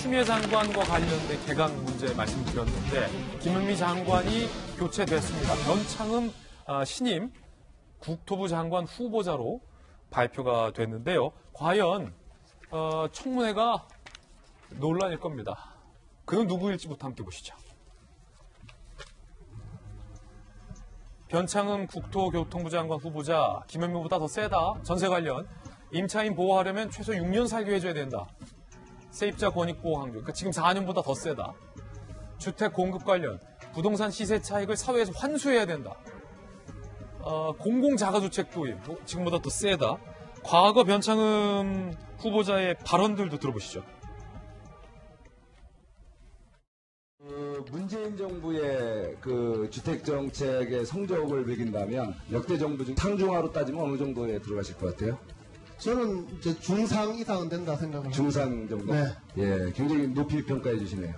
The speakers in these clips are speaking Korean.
추미애 장관과 관련된 개각 문제 말씀드렸는데 김은미 장관이 교체됐습니다. 변창흠 신임 국토부 장관 후보자로 발표가 됐는데요. 과연 청문회가 논란일 겁니다. 그는 누구일지부터 함께 보시죠. 변창흠 국토교통부 장관 후보자 김현미보다 더 세다. 전세 관련 임차인 보호하려면 최소 6년 살게 해줘야 된다. 세입자 권익 보호 항조. 그러니까 지금 4년보다 더 세다. 주택 공급 관련 부동산 시세 차익을 사회에서 환수해야 된다. 공공자가주택 도입 지금보다 더 세다. 과거 변창흠 후보자의 발언들도 들어보시죠. 문재인 정부의 그 주택 정책의 성적을 매긴다면 역대 정부 중 상중하로 따지면 어느 정도에 들어가실 것 같아요? 저는 이제 중상 이상은 된다 생각합니다. 중상 정도? 네. 예, 굉장히 높이 평가해 주시네요.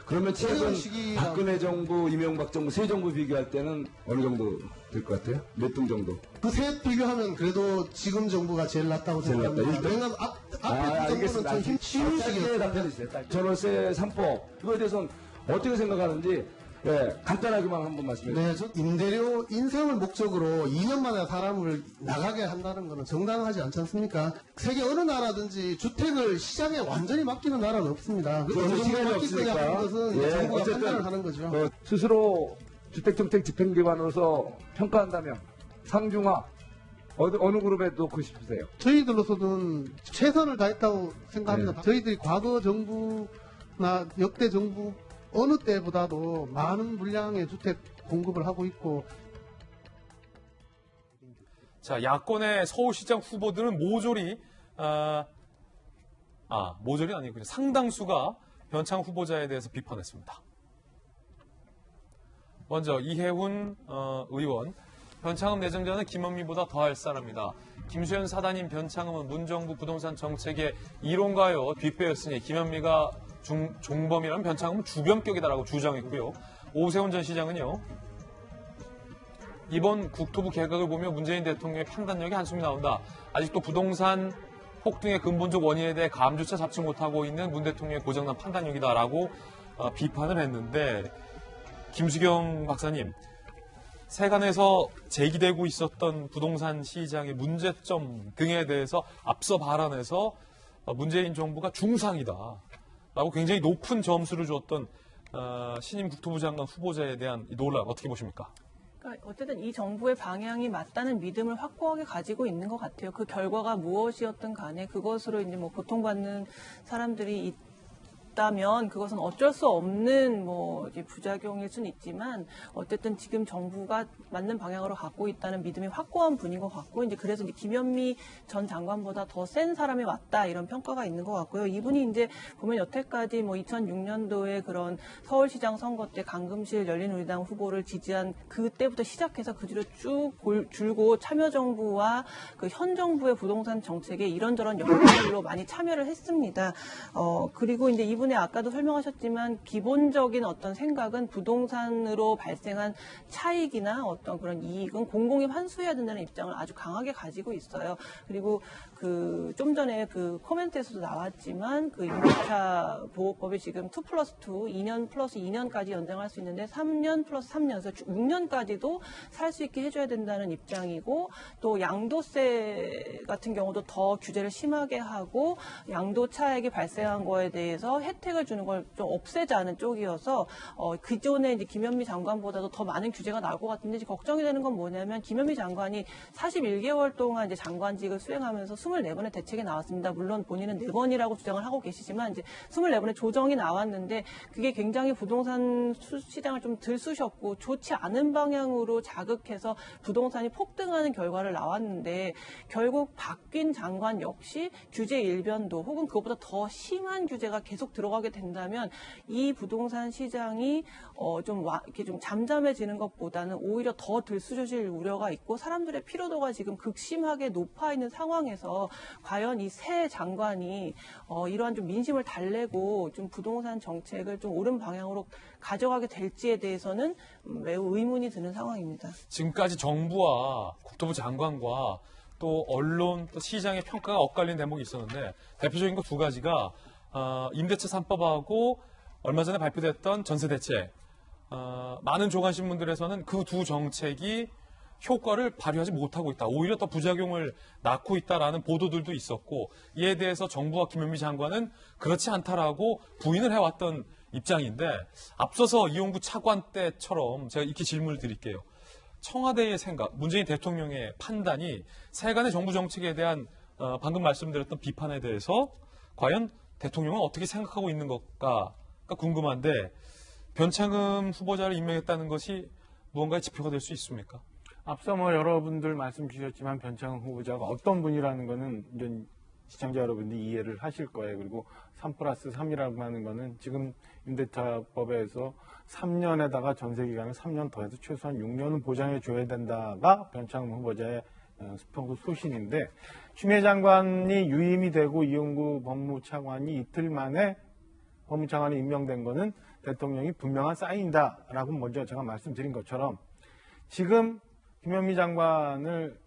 그러면 최근 박근혜 정부, 이명박 정부, 새 정부 비교할 때는 어느 정도 될 것 같아요? 몇 등 정도? 그 셋 비교하면 그래도 지금 정부가 제일 낫다고 제일 낫다. 생각합니다. 왜냐하면 앞에 두 정부는 좀 힘식이었어요. 답변해주세요. 전월세 3법 그거에 대해서는 어떻게 생각하는지 간단하게만 한번 말씀해 주세요. 네, 저 임대료 인상을 목적으로 2년 만에 사람을 나가게 한다는 것은 정당하지 않지 않습니까? 세계 어느 나라든지 주택을 시장에 완전히 맡기는 나라는 없습니다. 그렇죠. 시간이 없으니까. 하는 것은 정부가 어쨌든 판단을 하는 거죠. 스스로 주택정책 집행기관으로서 평가한다면 상중하 어느 그룹에 놓고 싶으세요? 저희들로서는 최선을 다했다고 생각합니다. 네. 저희들이 과거 정부나 역대 정부 어느 때보다도 많은 물량의 주택 공급을 하고 있고. 자, 야권의 서울시장 후보들은 모조리 모조리 아니고 그냥 상당수가 변창 후보자에 대해서 비판했습니다. 먼저 이해훈 의원, 변창흠 내정자는 김현미보다 더할 사람이다. 김수현 사단인 변창흠은 문정부 부동산 정책의 이론가요 뒷배였으니 김현미가 종범이라면 변창흠은 주변격이다라고 주장했고요. 오세훈 전 시장은요. 이번 국토부 개각을 보며 문재인 대통령의 판단력이 한숨이 나온다. 아직도 부동산 폭등의 근본적 원인에 대해 감조차 잡지 못하고 있는 문 대통령의 고장난 판단력이다라고 비판을 했는데 김수경 박사님, 세간에서 제기되고 있었던 부동산 시장의 문제점 등에 대해서 앞서 발언해서 문재인 정부가 중상이다라고 굉장히 높은 점수를 줬던 신임 국토부 장관 후보자에 대한 이 논란 어떻게 보십니까? 그러니까 어쨌든 이 정부의 방향이 맞다는 믿음을 확고하게 가지고 있는 것 같아요. 그 결과가 무엇이었든 간에 그것으로 이제 뭐 고통받는 사람들이 있다면 그것은 어쩔 수 없는 이제 부작용일 수는 있지만 어쨌든 지금 정부가 맞는 방향으로 갖고 있다는 믿음이 확고한 분인 것 같고 이제 그래서 이제 김현미 전 장관보다 더 센 사람이 왔다 이런 평가가 있는 것 같고요. 이분이 이제 보면 여태까지 2006년도에 그런 서울시장 선거 때 강금실 열린우리당 후보를 지지한 그때부터 시작해서 그 뒤로 쭉 줄고 참여정부와 그 현 정부의 부동산 정책에 이런저런 영역들로 많이 참여를 했습니다. 그리고 이제 이분의 아까도 설명하셨지만 기본적인 어떤 생각은 부동산으로 발생한 차익이나 어떤 그런 이익은 공공이 환수해야 된다는 입장을 아주 강하게 가지고 있어요. 그리고 좀 전에 그 코멘트에서도 나왔지만 그 임대차 보호법이 지금 2+2, 2년 플러스 2년까지 연장할 수 있는데 3년 플러스 3년, 그래서 6년까지도 살 수 있게 해줘야 된다는 입장이고 또 양도세 같은 경우도 더 규제를 심하게 하고 양도 차익이 발생한 거에 대해서 혜택을 주는 걸 좀 없애자는 쪽이어서 기존에 이제 김현미 장관보다도 더 많은 규제가 나올 것 같은데 이제 걱정이 되는 건 뭐냐면 김현미 장관이 41개월 동안 이제 장관직을 수행하면서 24번의 대책이 나왔습니다. 물론 본인은 4번이라고 주장을 하고 계시지만 이제 24번의 조정이 나왔는데 그게 굉장히 부동산 시장을 좀 들쑤셨고 좋지 않은 방향으로 자극해서 부동산이 폭등하는 결과를 나왔는데 결국 바뀐 장관 역시 규제 일변도 혹은 그것보다 더 심한 규제가 계속 들어가게 된다면 이 부동산 시장이 이렇게 좀 잠잠해지는 것보다는 오히려 더 들쑤셔질 우려가 있고 사람들의 피로도가 지금 극심하게 높아 있는 상황에서 과연 이 새 장관이 이러한 좀 민심을 달래고 좀 부동산 정책을 좀 옳은 방향으로 가져가게 될지에 대해서는 매우 의문이 드는 상황입니다. 지금까지 정부와 국토부 장관과 또 언론, 또 시장의 평가가 엇갈린 대목이 있었는데 대표적인 거 두 가지가 임대차 3법하고 얼마 전에 발표됐던 전세 대책, 많은 조간신문들에서는 그 두 정책이 효과를 발휘하지 못하고 있다. 오히려 더 부작용을 낳고 있다라는 보도들도 있었고, 이에 대해서 정부와 김현미 장관은 그렇지 않다라고 부인을 해왔던 입장인데, 앞서서 이용구 차관 때처럼 제가 이렇게 질문을 드릴게요. 청와대의 생각, 문재인 대통령의 판단이 세간의 정부 정책에 대한 방금 말씀드렸던 비판에 대해서 과연 대통령은 어떻게 생각하고 있는 것가 궁금한데, 변창흠 후보자를 임명했다는 것이 무언가의 지표가 될 수 있습니까? 앞서 뭐 여러분들 말씀 주셨지만 변창흠 후보자가 어떤 분이라는 거는 이제 시청자 여러분들이 이해를 하실 거예요. 그리고 3+3이라고 하는 거는 지금 임대차법에서 3년에다가 전세 기간을 3년 더해서 최소한 6년은 보장해 줘야 된다가 변창흠 후보자의 수평구 소신인데, 추미애 장관이 유임이 되고 이용구 법무차관이 이틀 만에 법무차관이 임명된 거는 대통령이 분명한 사인이다라고 먼저 제가 말씀드린 것처럼, 지금 김현미 장관을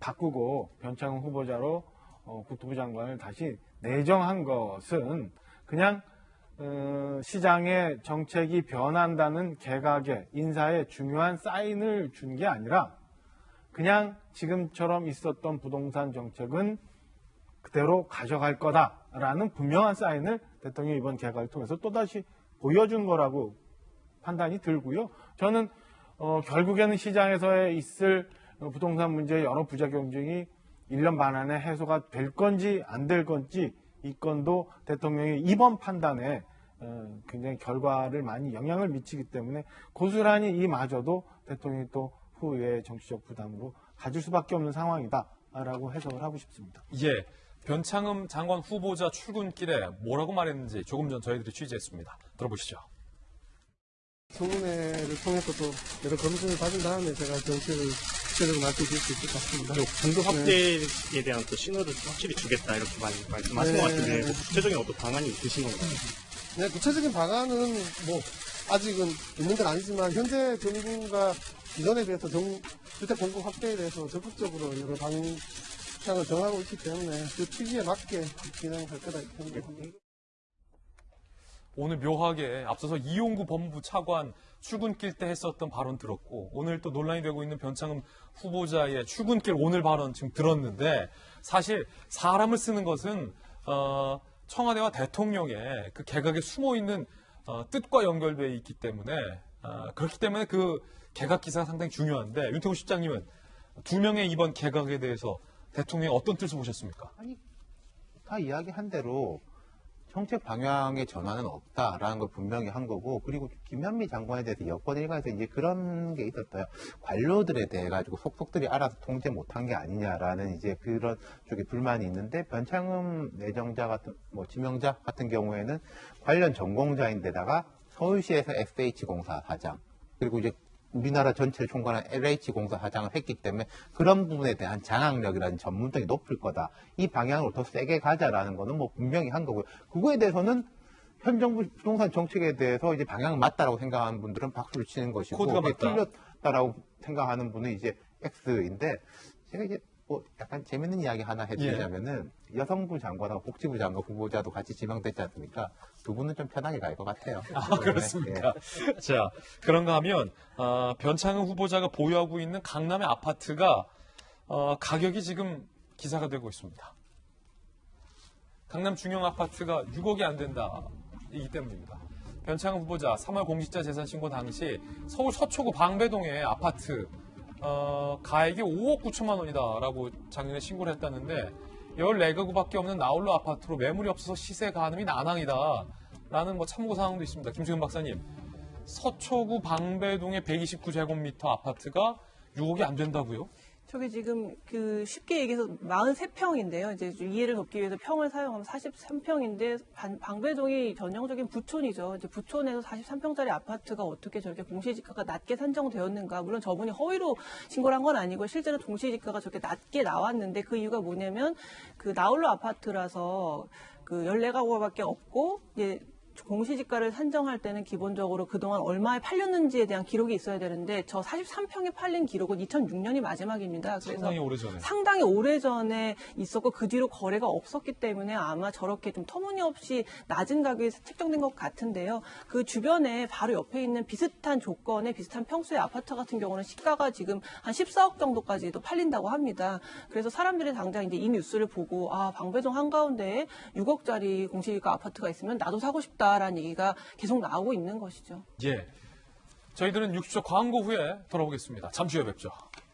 바꾸고 변창흠 후보자로 국토부 장관을 다시 내정한 것은 그냥 시장의 정책이 변한다는 개각의 인사에 중요한 사인을 준 게 아니라, 그냥 지금처럼 있었던 부동산 정책은 그대로 가져갈 거다라는 분명한 사인을 대통령이 이번 개각을 통해서 또다시 보여준 거라고 판단이 들고요. 저는 결국에는 시장에서 있을 부동산 문제의 여러 부작용이 1년 반 안에 해소가 될 건지 안 될 건지, 이 건도 대통령이 이번 판단에 굉장히 결과를 많이 영향을 미치기 때문에 고스란히 이마저도 대통령이 또 후에 정치적 부담으로 가질 수밖에 없는 상황이다라고 해석을 하고 싶습니다. 예, 변창흠 장관 후보자 출근길에 뭐라고 말했는지 조금 전 저희들이 취재했습니다. 들어보시죠. 청문회를 통해서 또 여러 검증을 받은 다음에 제가 정책을 구체적으로 말씀드릴 수 있을 것 같습니다. 정도 확대에 대한 또 신호를 확실히 주겠다 이렇게 말씀하신 것 같은데, 뭐 구체적인 어떤 방안이 있으신 건가요? 네, 구체적인 방안은 뭐 아직은 있는 건 아니지만, 현재 정부가 기존에 비해서 주택 공급 확대에 대해서 적극적으로 여러 방향을 정하고 있기 때문에 그 취지에 맞게 진행할 거다 이렇게 생각합니다. 오늘 묘하게 앞서서 이용구 법무부 차관 출근길 때 했었던 발언 들었고, 오늘 또 논란이 되고 있는 변창흠 후보자의 출근길 오늘 발언 지금 들었는데, 사실 사람을 쓰는 것은 청와대와 대통령의 그 개각에 숨어있는 뜻과 연결되어 있기 때문에, 그렇기 때문에 그 개각 기사가 상당히 중요한데, 윤태호 실장님은 두 명의 이번 개각에 대해서 대통령이 어떤 뜻을 보셨습니까? 아니, 다 이야기한 대로 정책 방향의 전환은 없다라는 걸 분명히 한 거고, 그리고 김현미 장관에 대해서 여권 일각에서 이제 그런 게 있었어요. 관료들에 대해 가지고 속속들이 알아서 통제 못한 게 아니냐라는 이제 그런 쪽에 불만이 있는데, 변창흠 내정자 같은 뭐 지명자 같은 경우에는 관련 전공자인데다가 서울시에서 SH공사 사장, 그리고 이제 우리나라 전체를 총괄한 LH공사 사장을 했기 때문에 그런 부분에 대한 장악력이라는 전문성이 높을 거다. 이 방향으로 더 세게 가자라는 거는 뭐 분명히 한 거고요. 그거에 대해서는 현 정부 부동산 정책에 대해서 이제 방향은 맞다라고 생각하는 분들은 박수를 치는 것이고, 코드가 맞다. 틀렸다라고 생각하는 분은 이제 X인데, 제가 이제 뭐 약간 재밌는 이야기 하나 해드리자면은, 여성부 장관하고 복지부 장관 후보자도 같이 지명됐지 않습니까? 두 분은 좀 편하게 갈 것 같아요. 아, 그렇습니까? 예. 자, 그런가 하면 변창흠 후보자가 보유하고 있는 강남의 아파트가 가격이 지금 기사가 되고 있습니다. 강남 중형 아파트가 6억이 안 된다이기 때문입니다. 변창흠 후보자 3월 공직자 재산 신고 당시 서울 서초구 방배동의 아파트 가액이 5억 9천만 원이다라고 작년에 신고를 했다는데, 14가구밖에 없는 나홀로 아파트로 매물이 없어서 시세 가늠이 난항이다라는 뭐 참고 사항도 있습니다. 김수현 박사님, 서초구 방배동의 129제곱미터 아파트가 6억이 안 된다고요? 저게 지금 그 쉽게 얘기해서 43평인데요. 이제 좀 이해를 돕기 위해서 평을 사용하면 43평인데, 방배동이 전형적인 부촌이죠. 이제 부촌에서 43평짜리 아파트가 어떻게 저렇게 공시지가가 낮게 산정되었는가. 물론 저분이 허위로 신고를 한 건 아니고 실제로 공시지가가 저렇게 낮게 나왔는데, 그 이유가 뭐냐면 그 나홀로 아파트라서 그 14가구밖에 없고, 이제 공시지가를 산정할 때는 기본적으로 그동안 얼마에 팔렸는지에 대한 기록이 있어야 되는데 저 43평에 팔린 기록은 2006년이 마지막입니다. 그래서 상당히 오래전에. 상당히 오래전에 있었고 그 뒤로 거래가 없었기 때문에 아마 저렇게 좀 터무니없이 낮은 가격이 책정된 것 같은데요. 그 주변에 바로 옆에 있는 비슷한 조건의 비슷한 평수의 아파트 같은 경우는 시가가 지금 한 14억 정도까지도 팔린다고 합니다. 그래서 사람들이 당장 이제 이 뉴스를 보고 아, 방배동 한가운데에 6억짜리 공시지가 아파트가 있으면 나도 사고 싶다라는 얘기가 계속 나오고 있는 것이죠. 예. 저희들은 60초 광고 후에 돌아오겠습니다. 잠시 후에 뵙죠.